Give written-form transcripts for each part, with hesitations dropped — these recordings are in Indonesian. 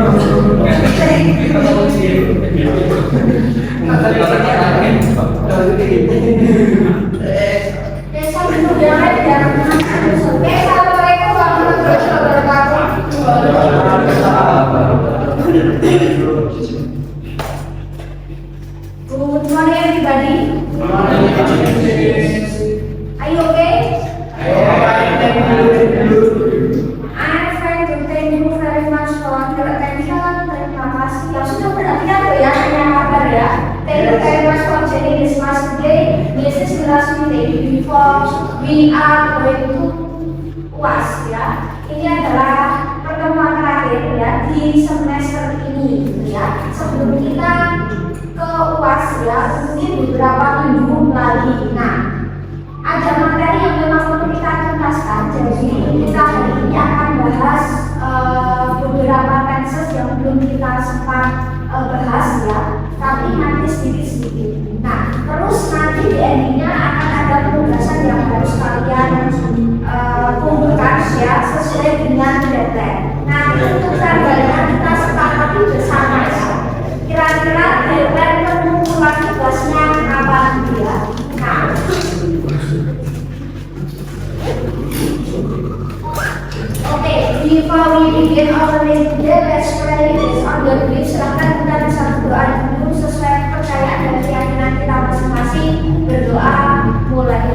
Good morning, everybody. Are you okay? I'm trying to thank you very much for your attention. Terima kasih yang sudah perhatian ya, hanya kabar ya. Thank you very much for joining this class today. This is the last meeting before we are going to UAS ya. Ini adalah pertemuan terakhir ya di semester ini ya. Sebelum kita ke UAS ya, mungkin beberapa minggu lagi. Nah, ada materi yang memang perlu kita tuntaskan. Jadi kita hari ini akan bahas beberapa tenses yang belum kita sempat bahas ya, tapi nanti sedikit-sedikit. Nah, terus nanti di endingnya akan ada penugasan yang harus kalian kumpulkan ya sesuai dengan deadline. Nah, untuk tanggalnya kita sepakati bersama ya. Kira-kira deadline pengumpulan tugasnya kapan ya? Nah, okay, before we begin our lesson today, let's pray this on the bridge. Silahkan kita bisa berdoa dulu sesuai kepercayaan dan keyakinan kita masing-masing. Berdoa mulai.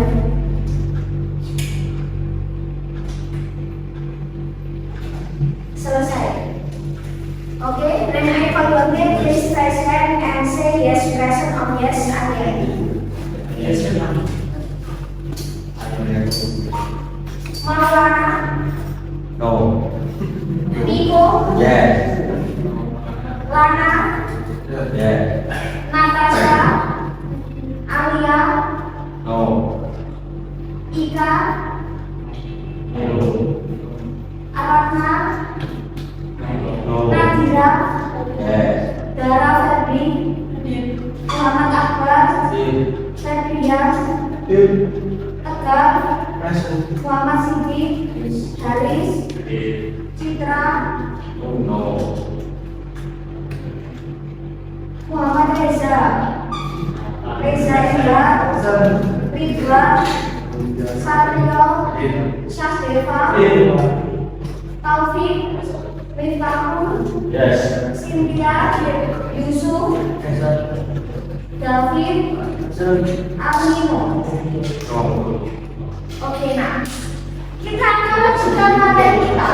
Selesai. Okay, when I call your name, please raise hand and say yes, present or yes, I'm ready. Yes, ma'am. Maulana, No. Niko, Yes. Lana, Yes. Natasha, Alia, No. Ika, No. Aratna, No. Nadira, Yes. Dara Ferdi, Muhammad Akbar, Febrian, Tegar, Muhammad Siti, Haris, Citra, No. Muhammad Reza, Reza Indra, Ridwan, Satrio, Syasdeva, Taufik, Miftahul, Yes. Cynthia, Yusuf, David, Amino. No. Oke, nah kita akan lanjutkan materi kita.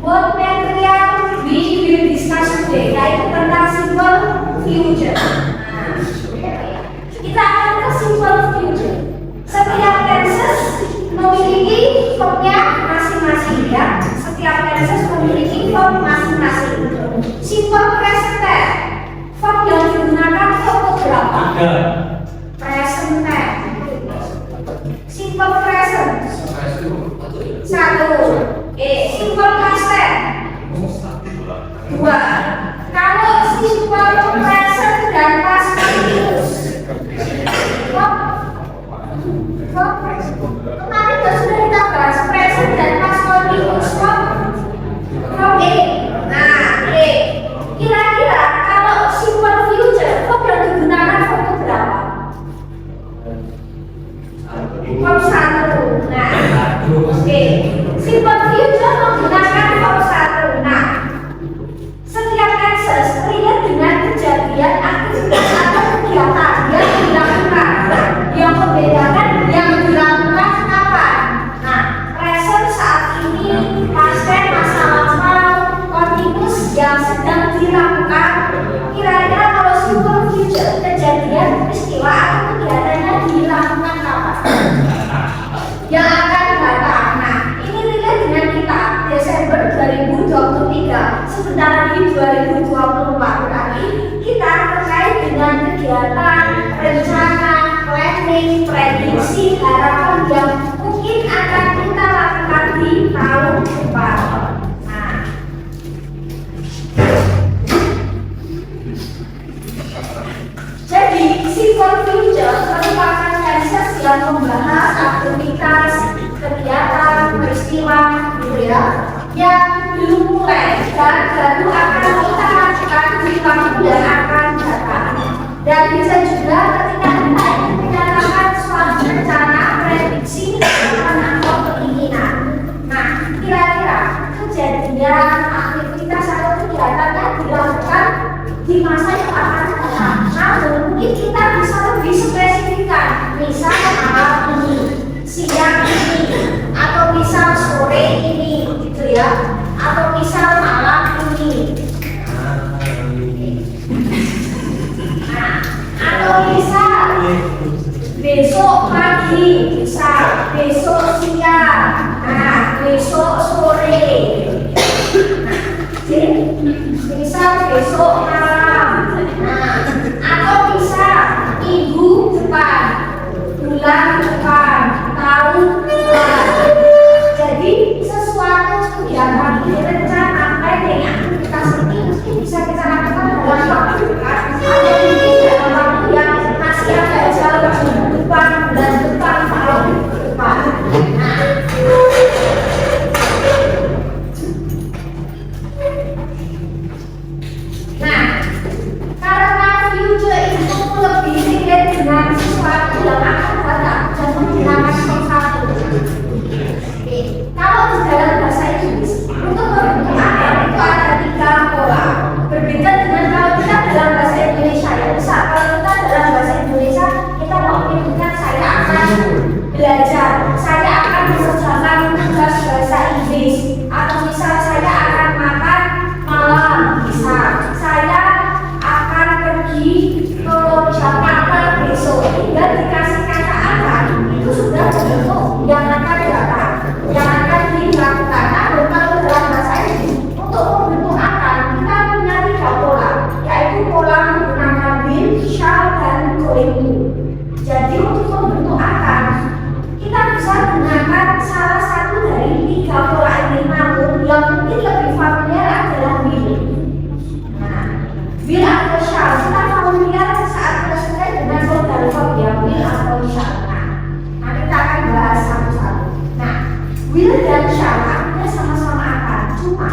What material we will discuss today, yaitu tentang simple future. Nah, kita akan ke simple future. Setiap tenses memiliki verbnya masing-masing ya. Setiap tenses memiliki verb masing-masing. Simple present tense, verb yang digunakan verb berapa? Present tense. Simple present. Satu. Simple past tense. Dua. Kalau simple present dan past continuous. Kemarin sudah kita bahas present dan past continuous. Verb A. Nah, A. Kira-kira kalau simple future, verb yang digunakan verb berapa? Verb satu. Nah, oke. Simple future menggunakan verb satu. Nah, setiap tenses relate dengan kejadian, aktivitas atau kegiatan yang dilakukan. Yang membedakan yang dilakukan kapan. Nah, present saat ini, past tense masa lampau, continuous yang sedang dilakukan. Kira-kira kalau simple future kejadian, peristiwa atau kegiatannya dilakukan kapan? Yang akan datang. Nah, ini relate dengan kita Desember 2023, sebentar lagi 2024. Berarti kita terkait dengan kegiatan kegiatan, rencana, planning, prediksi, harapan yang mungkin akan kita lakukan di tahun depan. Nah, jadi simple future merupakan tenses yang membahas aktivitas, kegiatan, peristiwa, gitu ya, yang belum mulai dan baru akan kita lakukan di waktu yang akan datang. Dan bisa juga ketika kita ingin menyatakan suatu rencana, prediksi, harapan atau keinginan. Nah, kira-kira kejadian, aktivitas atau kegiatan yang dilakukan di masa yang akan datang. Namun mungkin kita bisa lebih spesifikkan, misal malam ini, siang ini, atau misal sore ini, gitu ya, atau misal malam ini. Nah, atau misal besok pagi, bisa besok siang, nah besok sore. Nah, jadi misal besok malam, nah atau bisa minggu depan, bulan depan, tahun depan. Jadi sesuatu kegiatan ini, rencana planning aktivitas ini mungkin bisa kita lakukan dalam waktu dekat atau mungkin dalam waktu yang masih agak jauh, minggu depan, bulan depan, tahun depan. Nah, karena future itu lebih relate dengan sesuatu yang akan datang dan menggunakan satu. Kalau di dalam bahasa Inggris untuk membentuk akar itu ada 3 pola. Berbeda dengan kalau kita dalam bahasa Indonesia ya. Misal kalau kita dalam bahasa Indonesia kita mau menyebutkan saya akan belajar, saya akan mengerjakan tugas bahasa Inggris, atau misal saya akan makan malam, misal saya akan pergi ke Jakarta besok. Tinggal dikasih kata akan, itu sudah bentuk yang akan datang, yang akan dilakukan. Namun kalau dalam bahasa Inggris untuk membentuk akan kita punya 3 pola, yaitu pola menggunakan will, shall, dan going to. Jadi untuk membentuk akan kita bisa gunakan salah satu dari 3 pola ini, namun yang mungkin lebih familiar adalah will. Nah, will atau shall kita familiar saat selesai dengan modal verb ya, will atau shall. Nah, nanti kita akan bahas satu-satu. Nah, will dan shall artinya sama-sama akan, cuma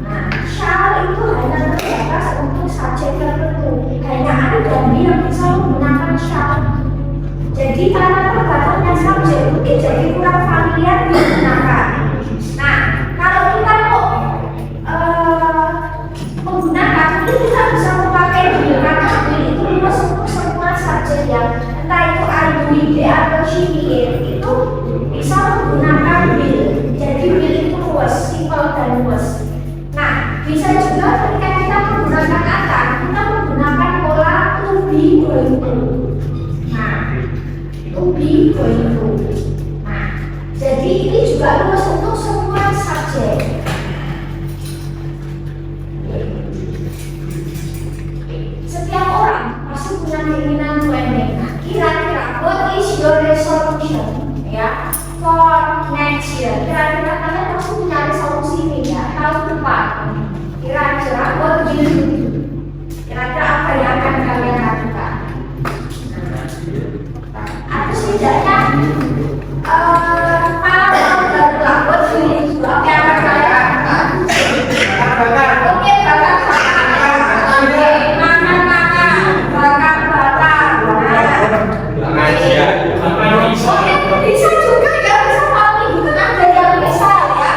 nah, shall itu hanya terbatas untuk subjek tertentu. Hanya ada dan will yang bisa menggunakan shall. Jadi karena terbatasnya subjek mungkin jadi kurang familiar digunakan. Nah, kalau kita mau menggunakan itu kita bisa memakai will, karena will itu luas untuk semua subjek yang entah itu I, you, they atau she, it, itu bisa menggunakan will. Jadi will itu luas, simple dan luas. Nah, bisa juga ketika kita menggunakan akan, kita menggunakan pola to be, going to. Nah, to be, going to. Nah, jadi ini juga luas untuk semua subjek. Setiap orang pasti punya keinginan planning. Nah, kira-kira what is your resolution ya for next year? Kira-kira kalian pasti punya resolusi ini ya tahun depan. Kira-kira what will you do? Kira-kira apa yang akan kalian lakukan? Atau setidaknya malam tahun baru lah, what will you do? Apa yang akan kalian lakukan? Oke, bakar. Bisa juga ya, bisa malam minggu kan ada yang bisa ya.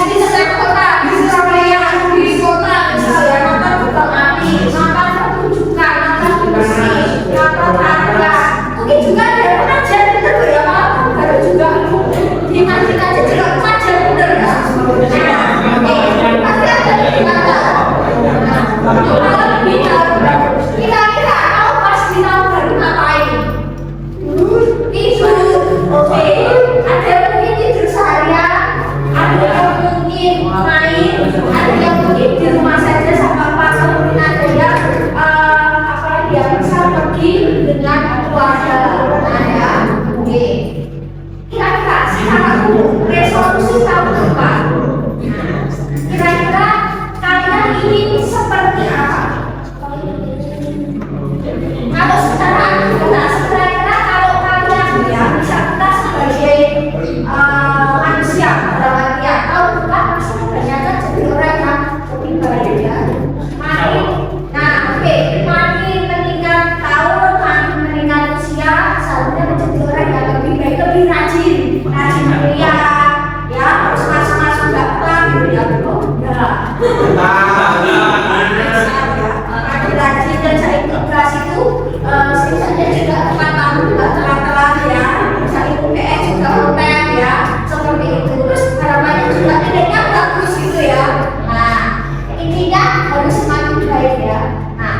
Di kota, di kota misalnya. Karena rajin dan saya ikut kelas itu, misalnya juga teman kamu juga telat-telat ya, saya ikut PS juga hotel ya, seperti itu. Terus harapannya juga nilainya bagus gitu ya. Nah, intinya harus semakin baik ya. Nah,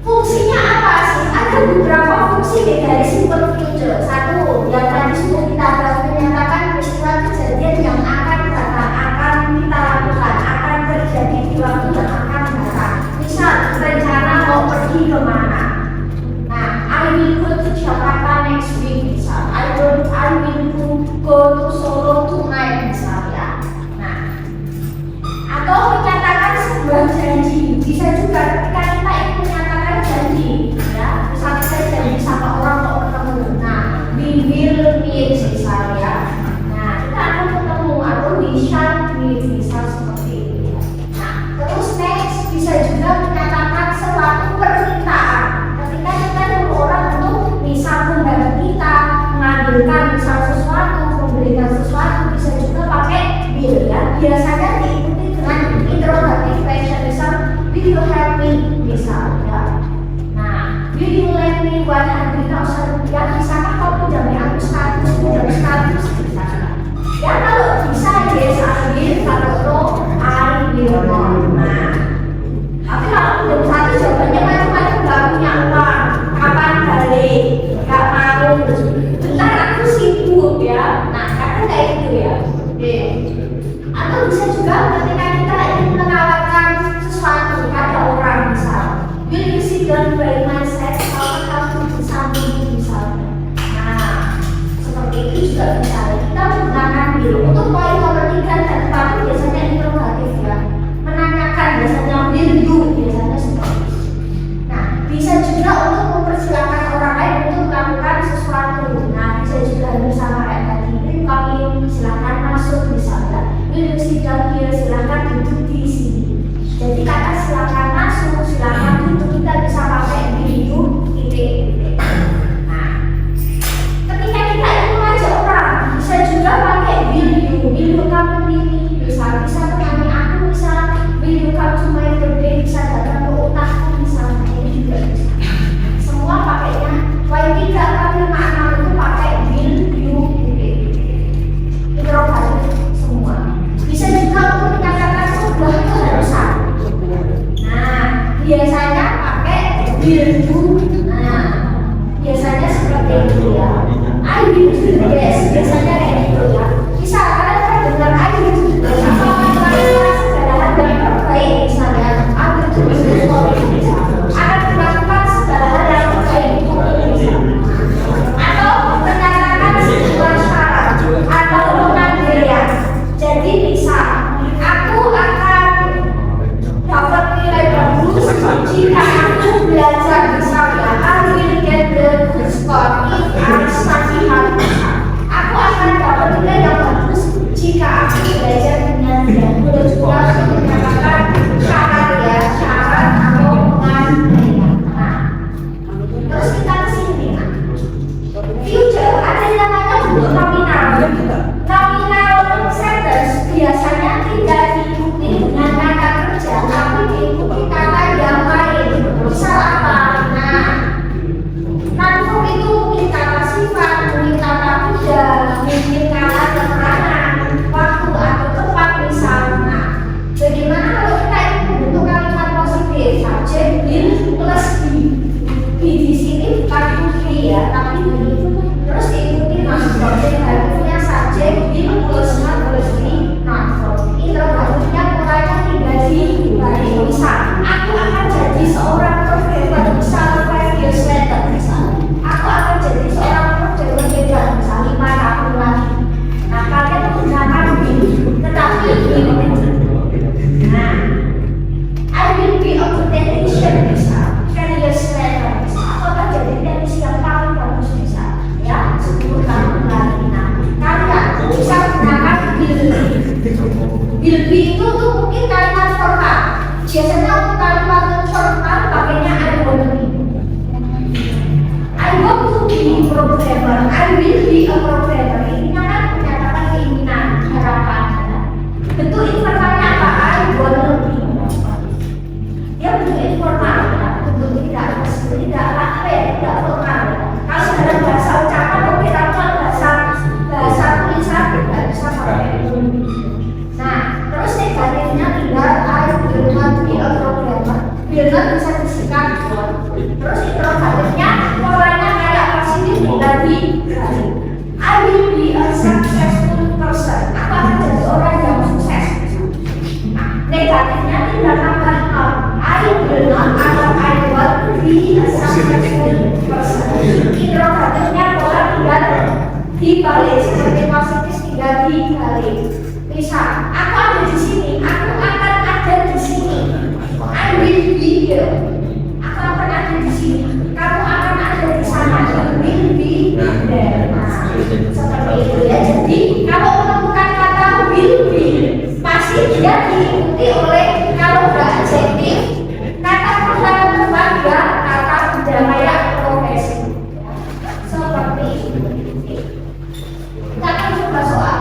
fungsinya apa sih? Ada beberapa fungsi dari simple future. Satu, yang tadi sudah kita bahas menyatakan peristiwa kejadian yang akan datang, akan kita lakukan, akan terjadi di waktu yang akan datang. Misal rencana mau pergi kemana? Nah, I will go to Jakarta next week misal. I will go to Solo tonight misalnya. Nah, atau menyatakan sebuah janji. Bisa juga ketika kita ingin menyatakan janji, ya. Misalnya saya janji sama orang mau ketemu. Nah, we will meet misalnya. Nah, kita akan ketemu atau we shall meet misal seperti itu ya. Nah, terus next bisa juga menyatakan suatu permintaan. Ketika kita nyuruh orang untuk misal membantu kita mengambilkan misal sesuatu, memberikan sesuatu, bisa juga pakai will ya. Biasanya diikuti dengan interrogative question misal will you help me misal ya. Nah, will you lend me 100.000 rupiah? Bisakah kau pinjami aku 100 misalnya. Ya kalau bisa yes I will, kalau no I will not. Nah, tapi kalau belum satu jawabannya macam-macam, gak punya uang, kapan balik, gak mau, bentar aku sibuk ya. Nah, karena kayak gitu ya. Oke. Atau bisa juga ketika kita ingin menawarkan sesuatu pada orang misal, will you sit down by my side? Kalau kamu di sampingku misalnya. Nah, seperti itu juga bisa. Kita menggunakan will. Untuk poin nomor 3 dan 4 biasanya interrogatif ya. Menanyakan biasanya will you biasanya seperti itu. Nah, bisa juga untuk mempersilakan orang lain untuk melakukan sesuatu. Nah, bisa juga bersama kayak tadi. Will kami silakan masuk misalnya. Will you sit down here? Silakan duduk di sini. Jadi kata silakan masuk, silakan duduk kita bisa pakai will you titik. Nah, ketika kita ingin mengajak orang, bisa juga pakai will you come to me, bisa menemani aku, misal will you come to my birthday, bisa datang ke utakku misalnya, ini juga bisa. Semua pakainya, poin 3 kali 5 6 itu pakai will you titik. Interrogatif semua. Bisa juga untuk menyatakan sebuah keharusan. Nah, biasanya pakai will do. Nah, biasanya seperti itu ya. I will do this. Biasanya kayak gitu ya. Bisa kalian pernah dengar I will do this. Atau melakukan segala hal yang terbaik misalnya. I will do this for you. Akan melakukan segala hal yang terbaik untuk atau menyatakan sebuah syarat atau pengandaian. Jadi bisa aku akan dapat nilai bagus jika aku belajar misalnya I will get the good score if I study hard. Aku akan dapat nilai yang bagus jika aku belajar dengan giat. Boleh juga menyatakan syarat ya, syarat atau pengandaian. Nah, terus kita kesini. Future ada yang namanya bentuk nominal. Nominal sentence biasanya tidak diikuti dengan kata kerja, tapi diikuti kata yang lain. Misal apa? Nah, non-verb itu mungkin kata sifat, mungkin kata bidang, mungkin kata keterangan, waktu atau tempat misalnya. Bagaimana kalau kita ingin membentuk kalimat positif? Subjek will plus be. Be di sini bukan to be ya, tapi be. Terus diikuti non-verb. Harusnya subjek will plus not plus be non-verb. Interrogatifnya mulainya tidak dibalik. Misal, aku akan jadi seorang programmer. Misal 5 years later. Misal, aku akan jadi seorang programmer beda. Misal 5 tahun lagi. Nah, kalian menggunakan will, tetapi will. Nah, I will be a good technician. Misal, 10 years later. Misal, aku akan jadi teknisi yang paling bagus. Misal, ya 10 tahun lagi. Nah, kalian bisa menggunakan will be. Will be itu tuh mungkin kalimat formal. Biasanya untuk kalimat formal pakainya I want to be. I want to be programmer. I will be a programmer. Ini kan menyatakan keinginan, harapan. bisa disingkat. Terus interrogatifnya polanya kayak positif tadi. I will be a successful person. Aku akan jadi orang yang sukses. Nah, negatifnya tindakan hal. I will not atau I will be a successful person. Interrogatifnya pola tinggal dibalik, seperti positif tinggal dibalik. Misal, aku ada di sini, aku akan ada di sini. I will be here. Aku akan ada di sini. Kamu akan ada di sana. You will be there. Nah, seperti itu ya. Jadi, kalau menemukan kata will be, pasti dia diikuti oleh kalau nggak adjektif, kata pertama depan dia kata benda kayak profesi. Seperti itu. Kita akan coba soal.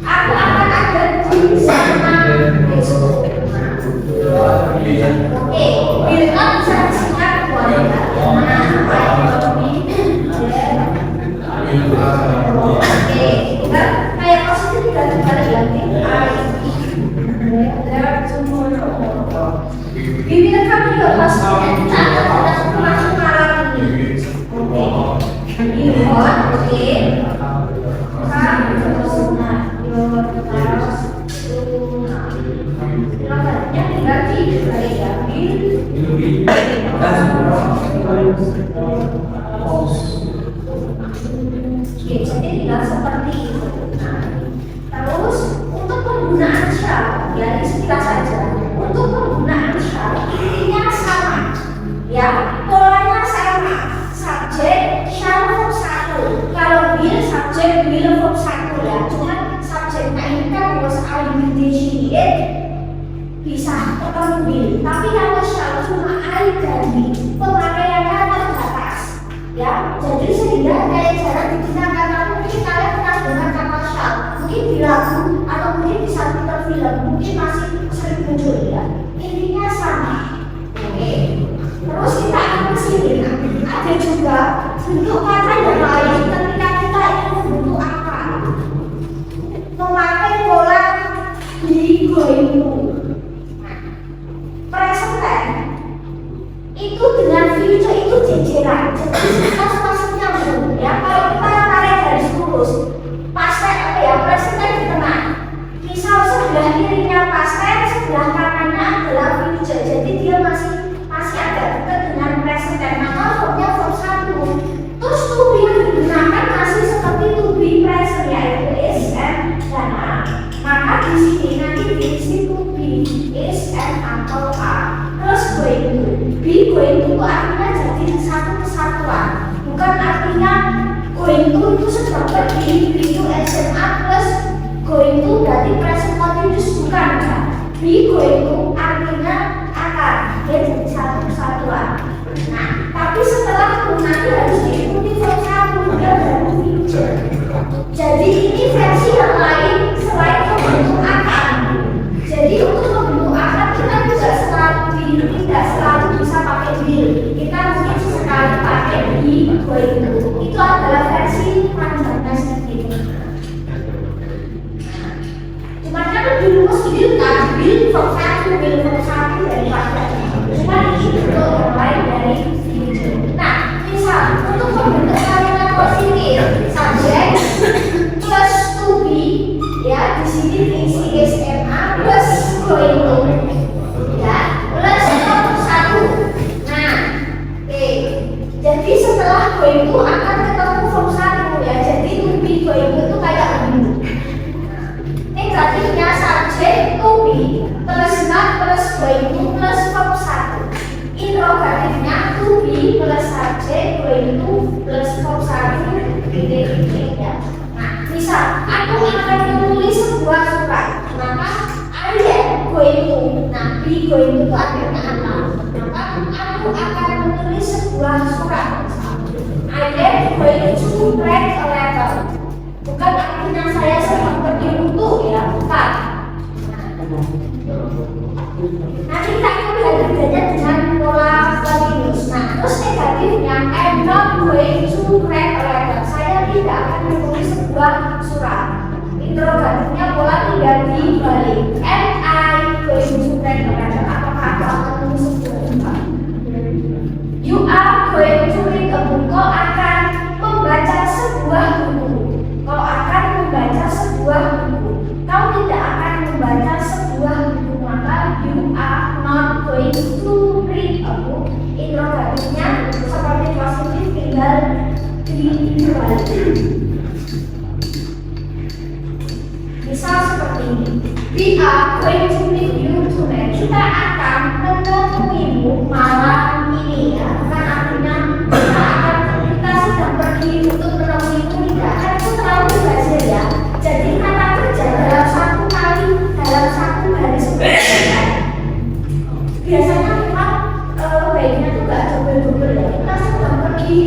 Aku akan ada di sana besok. Oke, bila bisa disingkat keluarga. Oke, kita kayak positif tidak terbalik lagi. Bila kami lepas kita akan langsung malam ini. Oke, oke. Jadi tinggal seperti itu. Terus untuk penggunaan shall, ya istilah saja. Untuk penggunaan shall intinya sama, ya polanya sama. Subjek shall verb 1. Kalau will subjek will verb 1 ya. Cuma subjeknya ini kan was I will bisa ketemu will. Tapi kalau shall cuma I dan will, pemakaiannya terbatas. Ya, jadi sehingga kayak jarang digunakan. Karena mungkin kalian pernah dengar kata shall, mungkin di lagu atau mungkin di satu film, mungkin masih sering muncul ya. Intinya sama. Oke. Terus kita akan kesini. Ada juga bentuk kata yang lain ketika kita ingin membentuk apa. Memakai pola be going to. Present tense itu dengan future itu jejeran. Jadi pas-pasnya ya. Kalau kita tarik garis lurus, past tense apa ya? Present tense di tengah. Misal sebelah kirinya past tense, sebelah kanannya adalah future. Jadi dia masih agak dekat dengan present tense. Maka verbnya verb 1. Terus to be yang digunakan masih seperti to be present, yaitu is and dan are. Maka di sini nanti diisi to be, is and atau are. Terus going to be, going to artinya jadi satu kesatuan. Bukan artinya going to itu seperti be to SMA plus going to dari present continuous, bukan ya. Be going to artinya akan, dia jadi satu kesatuan. Nah, tapi setelah itu nanti harus diikuti verb 1, dia baru future. Jadi ini versi yang lain selain membentuk akan. Jadi untuk membentuk akan kita juga tidak selalu bisa pakai will. Kita mungkin sesekali pakai be going to. Itu adalah versi panjangnya sedikit. Cuman kan lebih luas will kan, will verb 1, will verb 1 daripada. Cuman ini bentuk yang lain dari future. Nah, misal untuk membentuk kalimat positif, subjek plus to be, ya di sini diisi SMA plus going to, ya plus verb 1. Nah, jadi setelah going to akan ketemu verb 1 ya. Jadi to be going to itu kayak begini. Negatifnya subjek to be plus not plus going to plus verb 1. Interrogatifnya to be plus subjek going to plus verb 1 gitu ya. Nah, misal aku akan menulis sebuah surat, maka I am going to. Nah, be going to itu artinya apa? Maka aku akan menulis sebuah surat. I am going to write a letter. Bukan artinya saya sedang pergi untuk ya, bukan. Nanti kita akan lihat bedanya dengan pola continuous. Nah, terus negatifnya I'm not going to write a letter. Saya tidak akan menulis sebuah surat. Interrogatifnya pola tidak dibalik. Am I going to write a letter? Apakah aku akan menulis sebuah We are going to meet you tonight. Kita akan menemuimu malam ini ya. Bukan artinya kita sedang pergi untuk menemuimu tidak. Kan itu terlalu belajar ya. Jadi kata kerja dalam satu kali, dalam satu baris berikutnya. Biasanya memang baiknya tuh gak double-double ya. Kita sedang pergi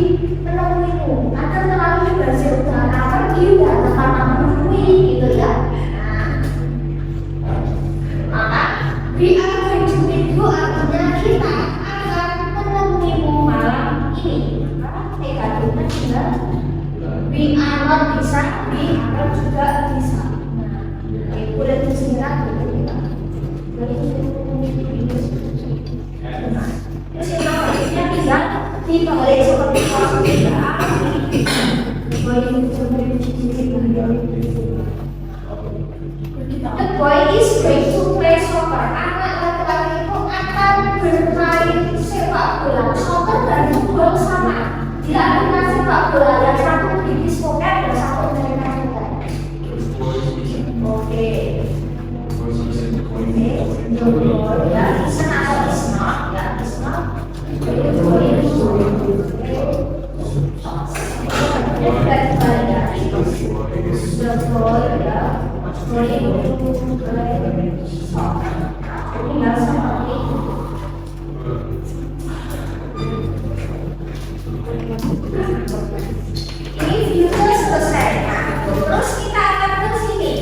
menemuimu. Akan terlalu belajar udah pergi udah tanpa menemui gitu ya. We are going to meet you artinya kita akan menemuimu malam ini. Negatifnya juga we are not bisa, we are juga bisa. Nah, boleh disingkat gitu. Terus yang selanjutnya bisa ditulis seperti positif. The boy is going to play soccer. Anak laki-laki itu akan bermain sepak bola. Soccer dan football sama. Tidak dengan sepak bola yang satu di pocket dan satu American football. Oke. The boy ya, is atau is not ya, is not. The boy is ini videonya selesai. Terus kita akan ke sini.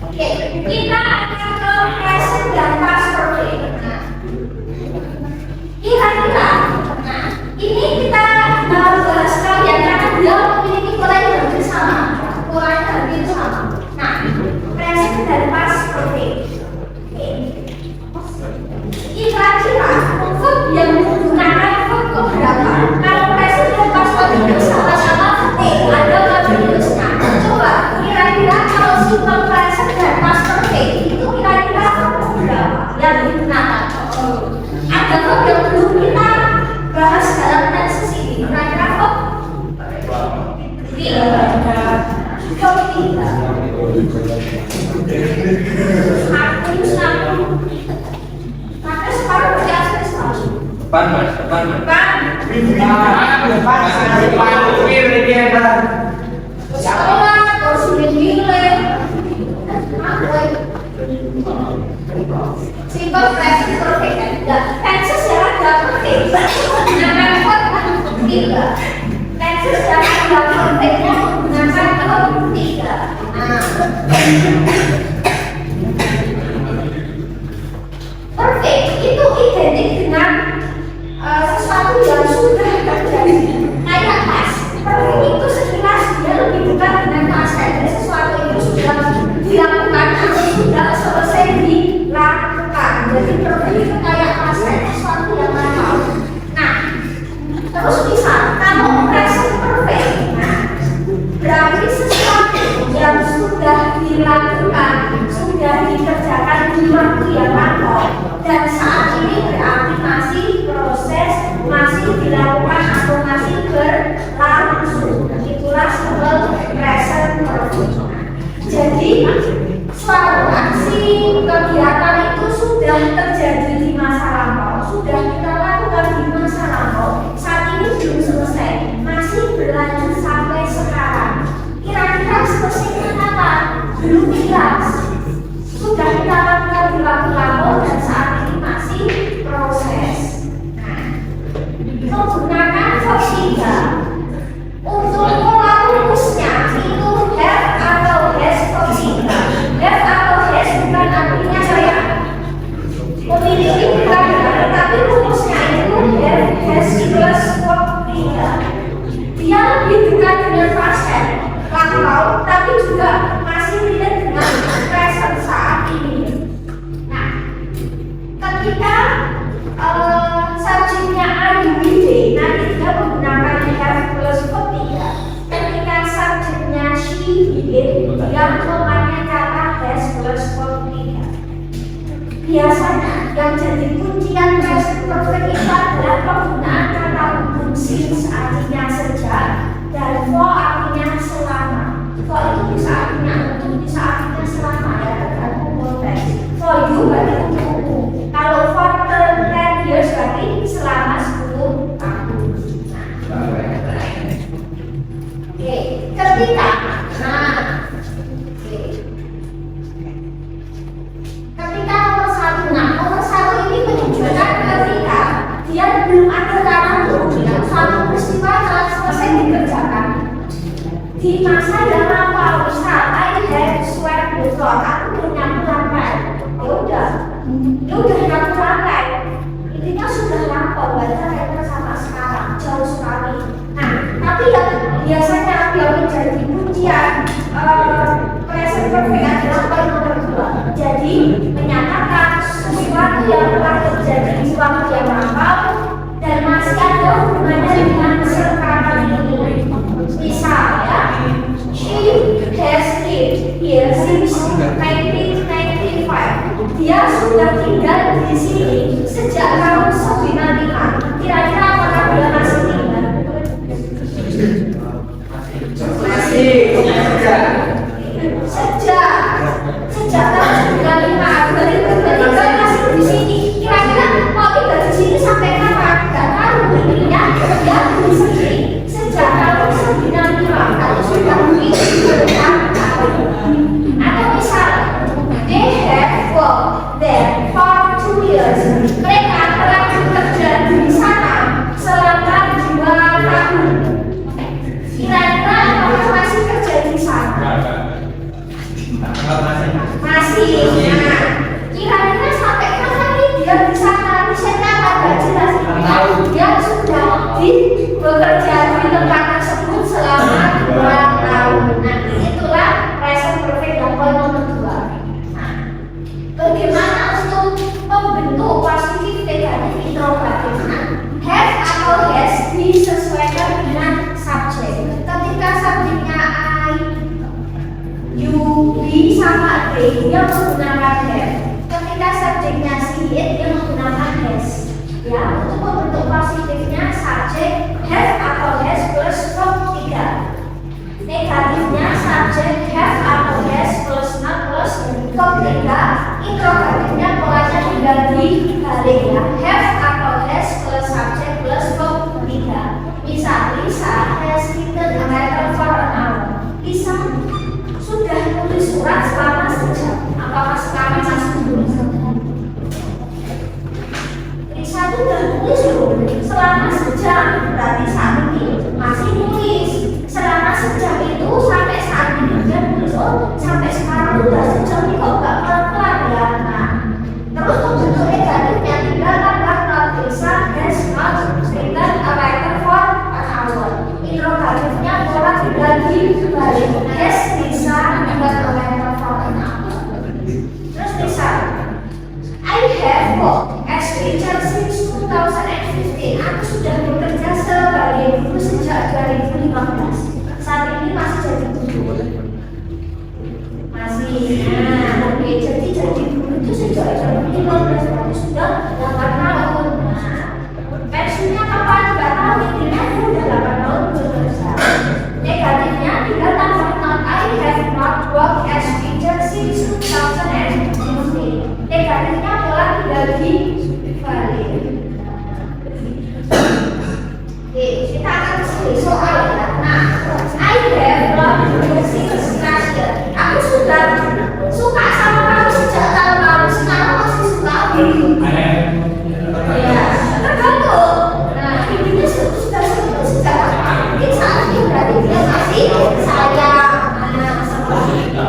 Oke, kita akan ke present dan past perfect. Kira-kira, ini kita bahas sekalian karena dia memiliki pola yang hampir sama. Polanya hampir sama. Nah, present dan past perfect. Kira-kira verb yang menggunakan verb keberapa? Kalau present dan past perfect itu sama-sama ada continuousnya. Coba kira-kira kalau simple present dan past perfect itu kira-kira berapa yang digunakan? Ada verb yang belum kita bahas dalam tenses ini. Kira-kira verb tiga. Maka sekarang berjasa selalu. Depan mas, depan mas. Simple present perfect kan? Tenses yang ada perfect. Menggunakan verb tiga. Tenses yang ada perfectnya menggunakan verb tiga. Perfect itu identik dengan sesuatu yang sudah terjadi. Kayak past. Perfect itu sekilas dia lebih dekat dengan past tense. Sesuatu itu sudah dilakukan atau sudah selesai dilakukan. Jadi perfect itu kayak past tense, sesuatu yang lalu. Nah, terus misal kalau present perfect, nah berarti sesuatu yang sudah dilakukan, sudah dikerjakan di waktu yang lalu dan saat ini berarti masih proses, masih dilakukan atau masih berlangsung. Itulah simple present perfect. Jadi suatu aksi kegiatan itu sudah terjadi di masa lampau, sudah kita lakukan di masa lampau, saat ini belum selesai, masih berlanjut sampai sekarang. Kira-kira selesainya kapan? Belum jelas. Sudah kita lakukan di waktu lampau dan saat ini masih proses. Nah, menggunakan verb tiga. Untuk pola rumusnya itu have atau has verb tiga. Have atau has bukan artinya saya memiliki bukan, tapi rumusnya itu have has plus verb tiga. Dia lebih lampau, tapi juga masih relate dengan present saat ini. Nah, ketika subjeknya are you reading, nanti dia menggunakan have plus verb 3. Ketika subjeknya she reading, dia memakai kata has plus verb 3. Biasanya yang jadi kuncian present perfect itu adalah penggunaan kata hubung since artinya sejak dan for artinya selama. For itu bisa artinya untuk, bisa artinya selama ya, tergantung konteks. For you berarti untuk. Kalau for 10 years berarti selama 10 tahun. Oke, ketika ketika nomor satu ini menunjukkan ketika dia belum ada kata hubung, suatu peristiwa telah selesai dikerjakan di masa yang lampau. Misal I have swept the floor, aku menyapu lantai. Ya udah nyapu lantai, intinya sudah lampau, nggak ada kaitan sama sekarang, jauh sekali. Nah, tapi yang biasanya yang menjadi kuncian present perfect adalah poin nomor 2. Jadi menyatakan sesuatu yang telah terjadi di waktu yang lampau dan masih ada hubungannya dengan sekarang ini. Misalnya, she has lived here since 1995. Dia sudah tinggal di sini sejak tahun 95. Kira-kira apakah dia masih tinggal? Sejak tahun 95. Berarti dia masih di sini. Kira-kira mau tinggal di sini sampai kapan? Gak tahu. Intinya dia di sini sejak tahun 95. Kalau sudah bertahun-tahun. Atau misal they have worked there for 2 years. Mereka telah bekerja di sana selama 2 tahun. Kira-kira apakah masih kerja di sana? Masih. Nah, kira-kira sampai kapan nih dia di sana? Misalnya agak jelas. Dia sudah bekerja di tempat tersebut selama 2 tahun. Nanti itulah present perfect yang poin nomor 2. Nah, bagaimana untuk membentuk positif negatif interrogatif? Have atau has disesuaikan dengan subjek. Ketika subjeknya I, you, we sama they, dia menggunakan have. Ketika subjeknya she, dia menggunakan has. Ya, untuk membentuk positifnya subjek have atau has plus verb 3. Negatifnya subjek have atau has plus not plus verb 3. Interrogatifnya polanya tinggal dibalik ya. Have atau has plus subjek plus verb 3. Misal Lisa has written a letter for an hour. Lisa sudah menulis surat selama sejam. Apakah sekarang masih menulis? Lisa itu sudah menulis selama sejam. Berarti saat ini masih nulis. Selama sejam itu sampai saat ini dia menulis. Oh, sampai sekarang sudah sejam nih kok gak pelan-pelan ya. Nah, terus untuk negatifnya tinggal tambah not. Lisa has not written a letter for an hour. Interrogatifnya pola tinggal dibalik. Has Lisa written a letter for an hour. Terus Lisa, I have worked as teacher since 2015. Aku sudah bekerja sebagai guru sejak 2015. Saat ini masih jadi guru. Masih. Nah, oke. Jadi guru itu sejak 2015 berarti sudah 8 tahun. Nah, pensiunnya kapan? Gak tahu. Intinya dia udah 8 tahun bekerja. Negatifnya tinggal tambah not. I have not worked as teacher since 2015. Negatifnya pola tinggal dibalik. Oke, kita akan pilih soal ya. Nah, I have loved since last year. Aku sudah suka sama kamu sejak tahun lalu. Sekarang masih suka. Ya, tergantung. Nah, intinya sudah sejak kapan? Mungkin saat ini berarti dia masih sayang. Nah, seperti itu.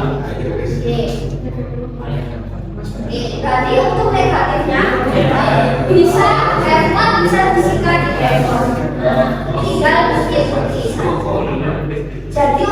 Oke, berarti untuk negatifnya bisa have bisa disingkat di have. Tinggal seperti itu. Jadi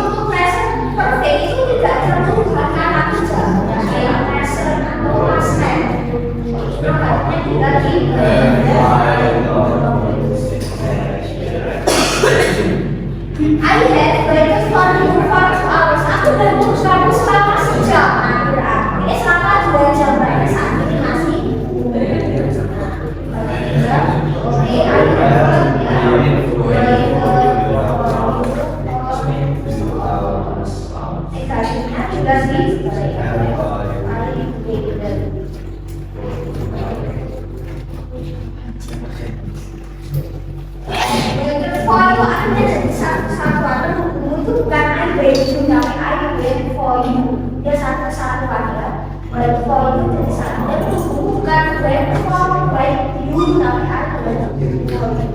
waited for you for 2 hours. Aku menunggu kamu selama sejam. Nah, berarti selama 2 jam berarti saat ini masih. Oke, juga sih. For you artinya dari satu itu bukan I wait, tapi I wait for you. Dia satu ada. Wait for you dari satu. Dan bukan wait for you, tapi I wait for you.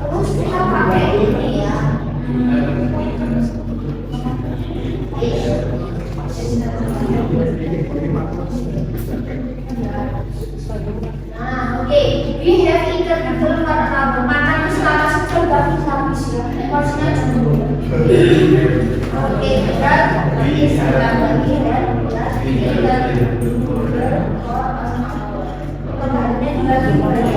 Terus kita pakai ini ya. Nah, oke, we have eaten betul karena makan itu selama sejam gak bisa habis ya. Porsinya cukup. Oke, kita lagi sedang lagi ya. Kemarinnya dibagi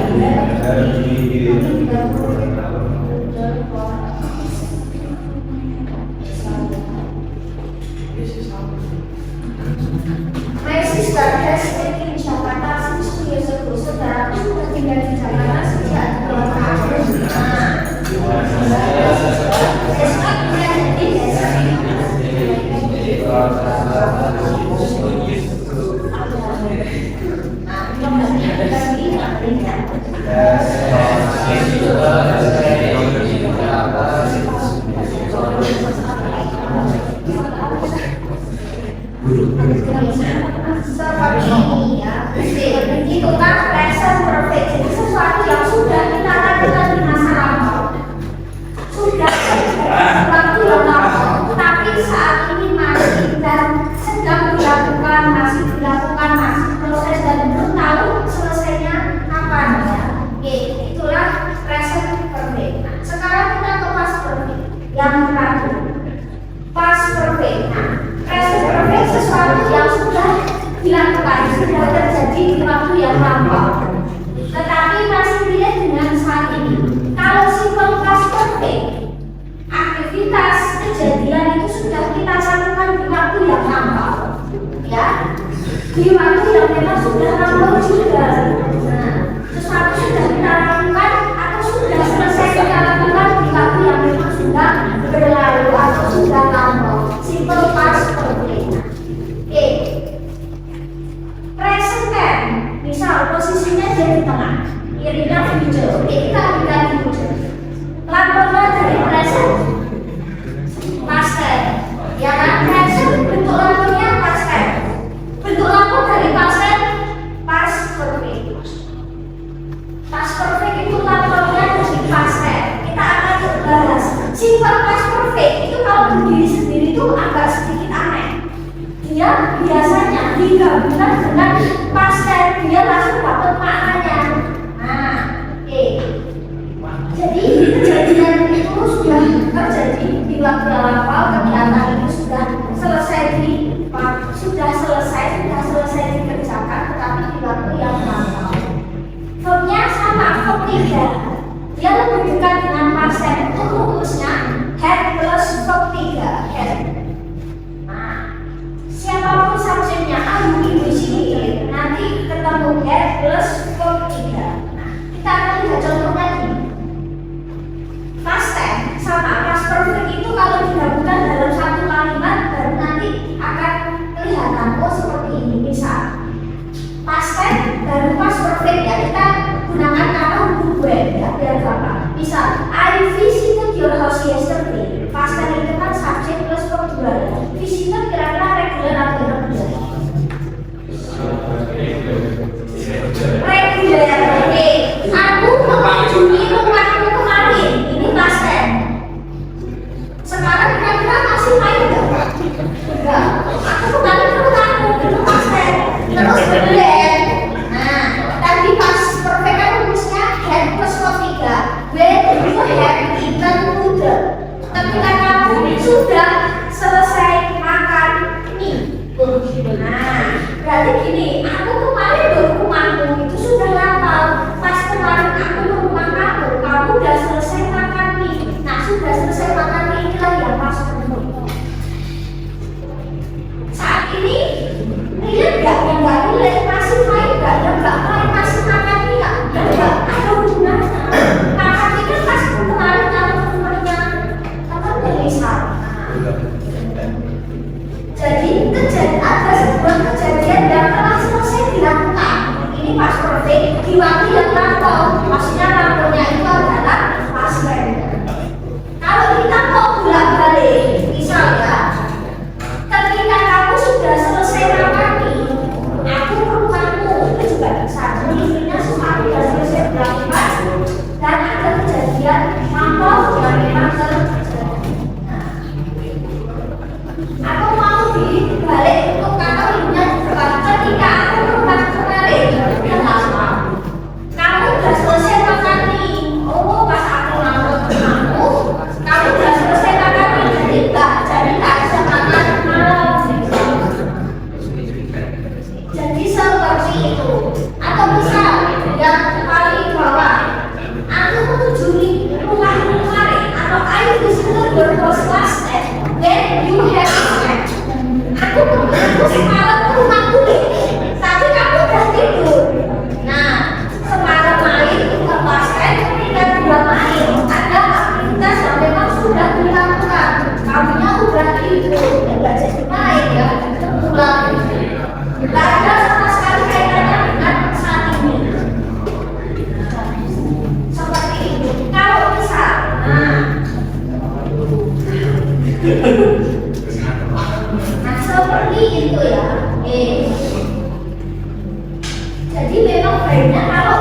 My sister has lived in Jakarta since 2 years ago. Saudaraku sudah tinggal di Jakarta sejak 2 tahun. Seperti ini ya, itu kan present perfect. Jadi sesuatu yang sudah kita lakukan di masa lampau, sudah waktu yang lampau, tapi saat ini masih dan sedang dilakukan, masih proses dan belum tahu selesainya kapan ya. Oke, itulah present perfect. Nah, sekarang kita ke past perfect yang terakhir. Past perfect. Nah, present perfect sesuatu yang sudah dilakukan, sudah terjadi di waktu yang lampau, tetapi masih dilihat dengan saat ini. Kalau simple past perfect, aktivitas kejadian itu sudah kita lakukan di waktu yang lampau, ya, di waktu yang memang sudah lampau juga. Nah, sesuatu sudah kita lakukan atau sudah selesai kita lakukan di waktu yang memang sudah berlalu atau sudah lampau. Simple past perfect. Oke. Present tense, misal posisinya dia di tengah, kirinya future. Oke, kita ambilkan future. Lampaunya dari present, past tense. Ya kan, present bentuk lampunya past tense. Bentuk lampu dari past tense, past perfect. Past perfect itu lampaunya dari past tense. Kita akan bahas simple past perfect itu kalau berdiri sendiri itu agak sedikit aneh. Dia biasanya digabungkan dengan past tense, dia langsung dapat maknanya. Nah, oke. Jadi kejadian itu sudah terjadi di waktu yang lampau, kegiatan itu sudah selesai dikerjakan, tetapi di waktu yang lampau. Verbnya sama, verb 3. Dia lebih dekat dengan past tense. Untuk rumusnya had plus verb 3. Had. Siapapun subjeknya A, ibu di sini nanti ketemu had plus verb 3. Nah, kita akan lihat contoh lagi. Past tense sama past perfect itu kalau digabungkan dalam satu kalimat baru nanti akan kelihatan seperti ini. Misal past tense baru past perfect ya, kita gunakan kata hubung ya. itu. Atau misal yang paling bawah, aku mengunjungi rumah kemarin atau I visited your house last night. Then you have slept. Aku semalam ke rumahku deh, tapi kamu udah tidur. Nah, semalam main ke pasien ketika dia main ada aktivitas yang memang sudah dilakukan. Kamunya udah tidur, nggak jadi main ya, pulang. Nggak ada sama sekali kaitannya dengan saat ini. Seperti itu. Kalau misal, nah seperti itu ya. Jadi memang baiknya kalau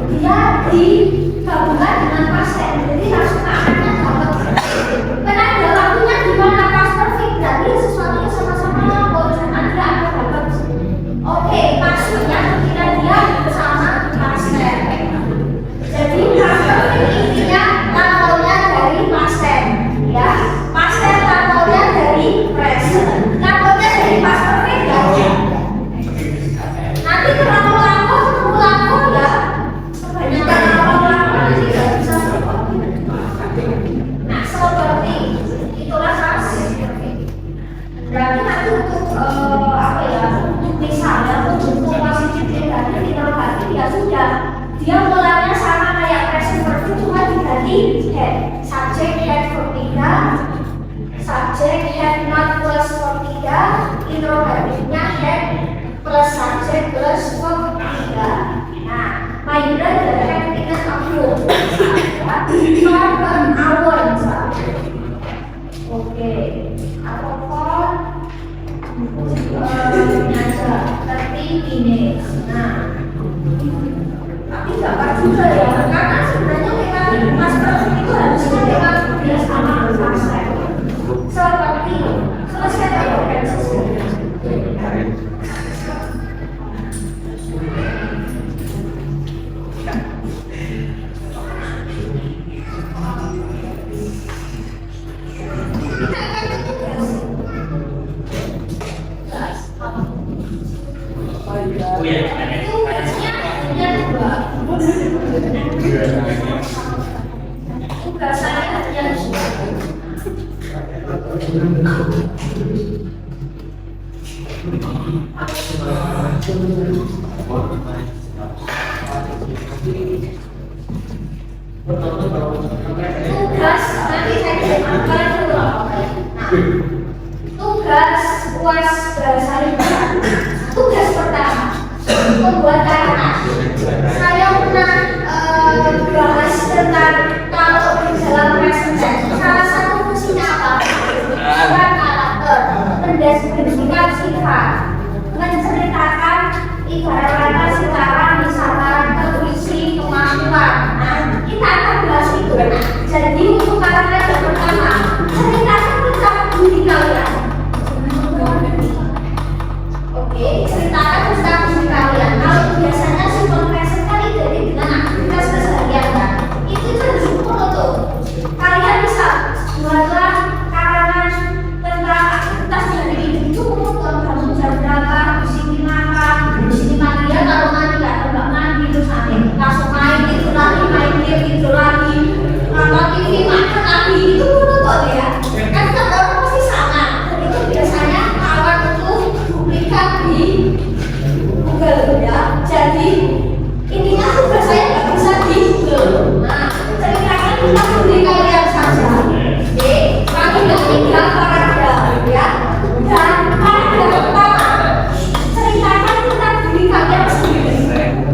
dia digabungkan dengan pasien, jadi langsung akannya dapat. Karena ada waktunya di mana pas perfect, berarti sesuatu yang sama-sama lapor, jangan dia akan dapat. Oke, maksudnya ketika dia bersama pasien. Jadi perfect intinya lapornya dari pasien, ya. Pasien lapornya dari present, lapornya dari pas perfect ya. Nanti kalau lapor ya, kebanyakan lapor nanti nggak bisa seperti. Nah seperti itulah kasus. Berarti nanti untuk apa ya? Untuk misalnya untuk posisi negatif interrogatif ya sudah, dia mulanya sama kayak present perfect cuma diganti head. Subject head verb 3, subject head not plus verb 3, interrogatifnya head plus subject plus verb 3. Nah, my brother had taken a book for an hour misalnya. Oke, atau for aja 30 minutes. Nah, tapi nggak pas juga ya, karena sebenarnya memang mas perfect itu harusnya memang dia sama selesai. Seperti selesai atau tugas nanti saya akan tugas UAS bahasa Indonesia. Tugas pertama membuat kata. Saya pernah bahas tentang kalau di dalam present tense salah satu fungsinya apa? Bukan karakter, mendeskripsikan sifat, menceritakan ibarat kata secara misalkan intuisi, kemampuan. Nah, kita akan bahas itu. Jadi untuk karakter yang pertama, ceritakan tentang diri kalian. Oke, ceritakan tentang diri kalian. Kalau biasanya simple present kan identik dengan aktivitas keseharian kan. Itu cenderung monoton. Kalian bisa buatlah karangan tentang aktivitas dari hidup itu monoton. Kamu jam berapa, di sini makan, di sini mandi ya, kalau mandi atau nggak mandi terus nanti langsung main itu lagi, main game itu lagi, nonton TV makan lagi, itu monoton ya. Kan setiap orang pasti sama. Dan itu biasanya kawan untuk publikan di Google ya. Jadi intinya tugas saya nggak bisa di Google. Nah, ceritakan tentang diri kalian saja. Oke, kami tiga paragraf ya. Dan paragraf pertama, ceritakan tentang diri kalian sendiri.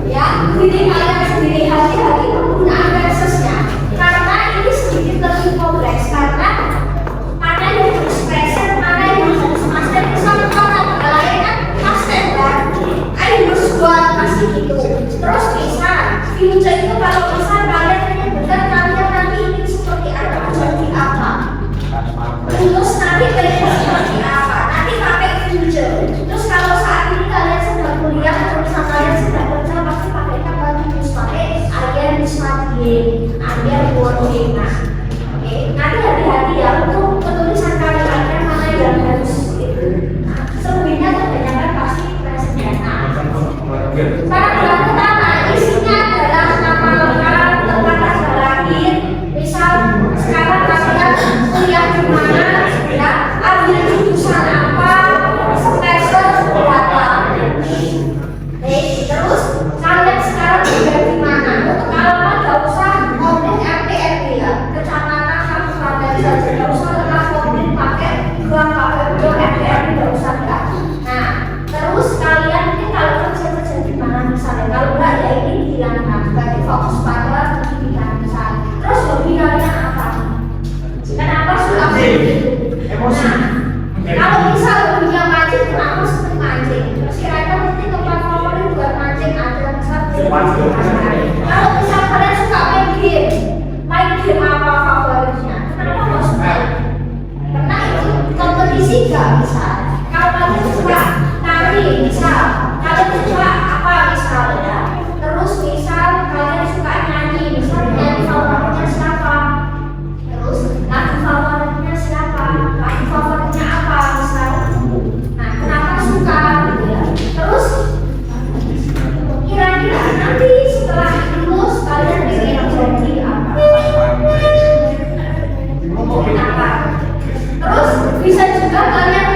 Ya, diri kalian sendiri, hati-hati penggunaan versesnya. Karena ini sedikit lebih kompleks karena mana yang harus present, mana yang harus past tense. Misalnya kalau lain kan past tense kan. I harus buat pasti gitu. Terus bisa future itu kalau misal kalian menyebutkan kalian nanti ini Kalau misal kalian suka main game apa favoritnya? Kenapa nggak suka? Karena itu kompetisi nggak bisa. Kalau kalian suka nari, misal kalian suka apa misalnya? Terus misal kalian suka nyanyi, misal nyanyi favoritnya siapa? Terus lagu favoritnya siapa? Lagu favoritnya apa misal? Nah, kenapa suka gitu ya? Terus kira-kira nanti setelah lulus kalian ingin jadi apa? Kenapa? Terus bisa juga kalian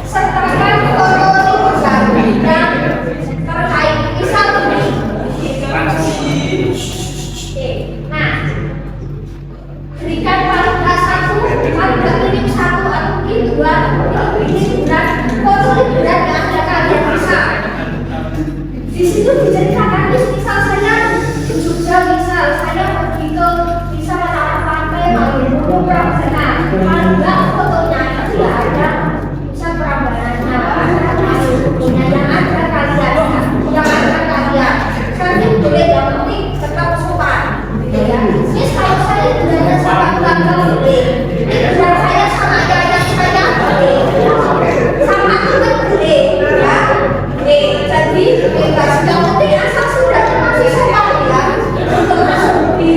sertakan kronologi yang terkait misal ini. Nah, berikan paragraf 1, paragraf minim 1 atau mungkin 2 ini liburan, foto liburan yang ada kalian bisa. Di situ diceritakan misal saya di Jogja, misal saya pergi ke misal anak pantai Malioboro Prambanan, kalau enggak fotonya itu ya ada misal Prambanannya, ada Malioboronya yang ada kalian, nanti boleh yang penting tetap sopan, ya. Ini kalau saya liburannya sama keluarga boleh, liburan saya sama ayah saya boleh, sama teman boleh, ya. Jadi bebas, yang penting asal sudah masih sopan ya, untuk masuk di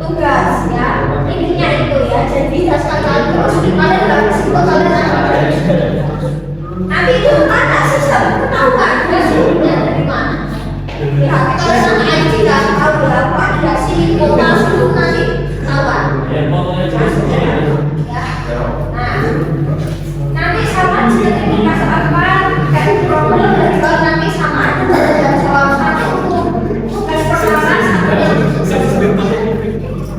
tugas ya. Intinya itu ya. Jadi dasarkan terus gimana dalam psikologi nanti itu mana susah ketahuan hasilnya dari mana. Ya kalau sama IT nggak tahu berapa ya sih mau masuk nanti ketahuan. Ya. Nah, nanti sama juga dikasih apa kayak problem dan kalau nanti sama aja belajar jawab satu untuk tugas pertama sama yang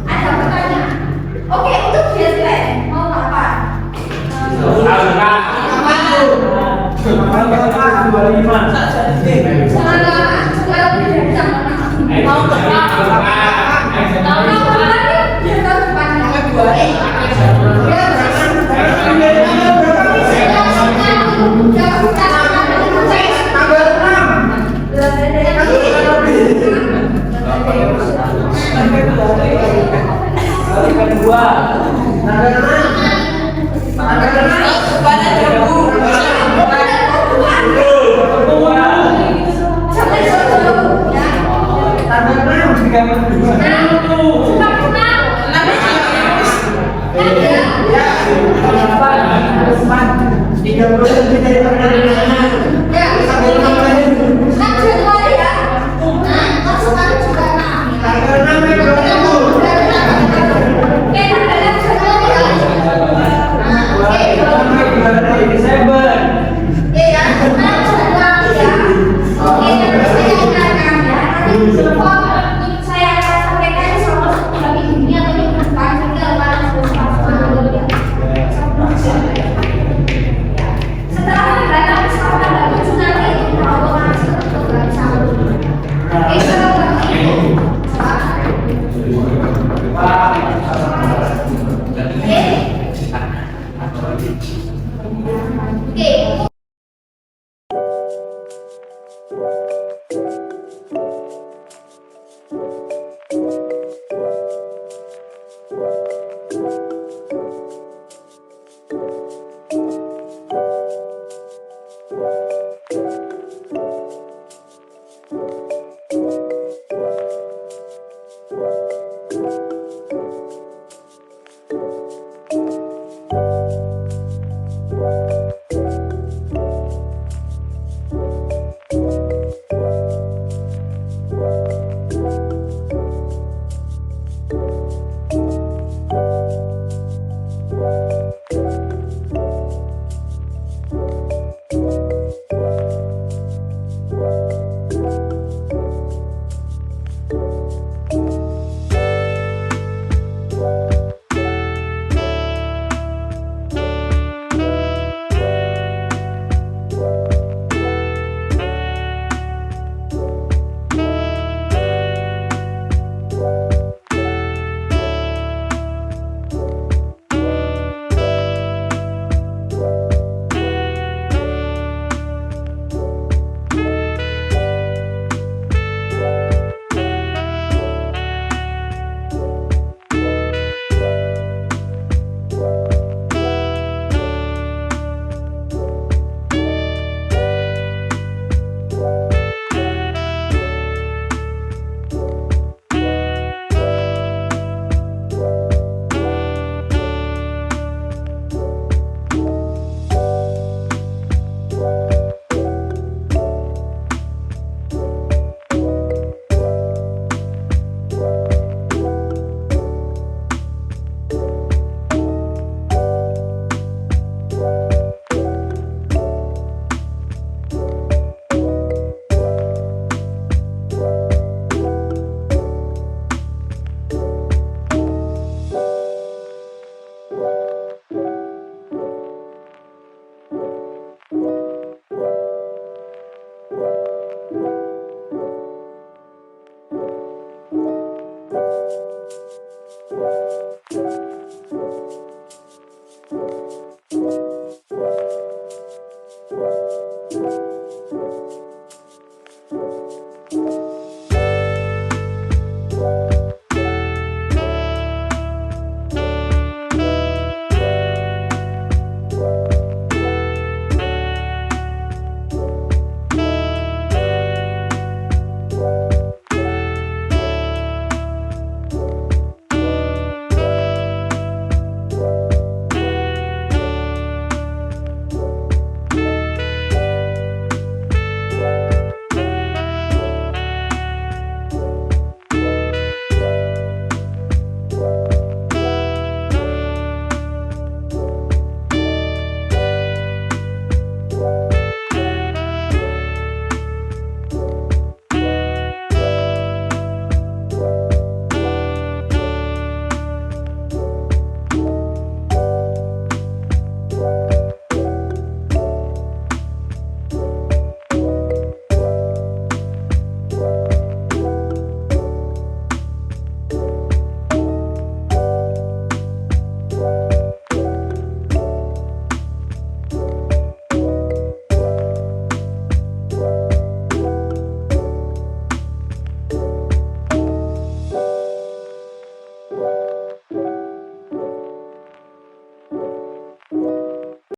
ada pertanyaan. Oke, untuk deadline mau apa? Mau berapa?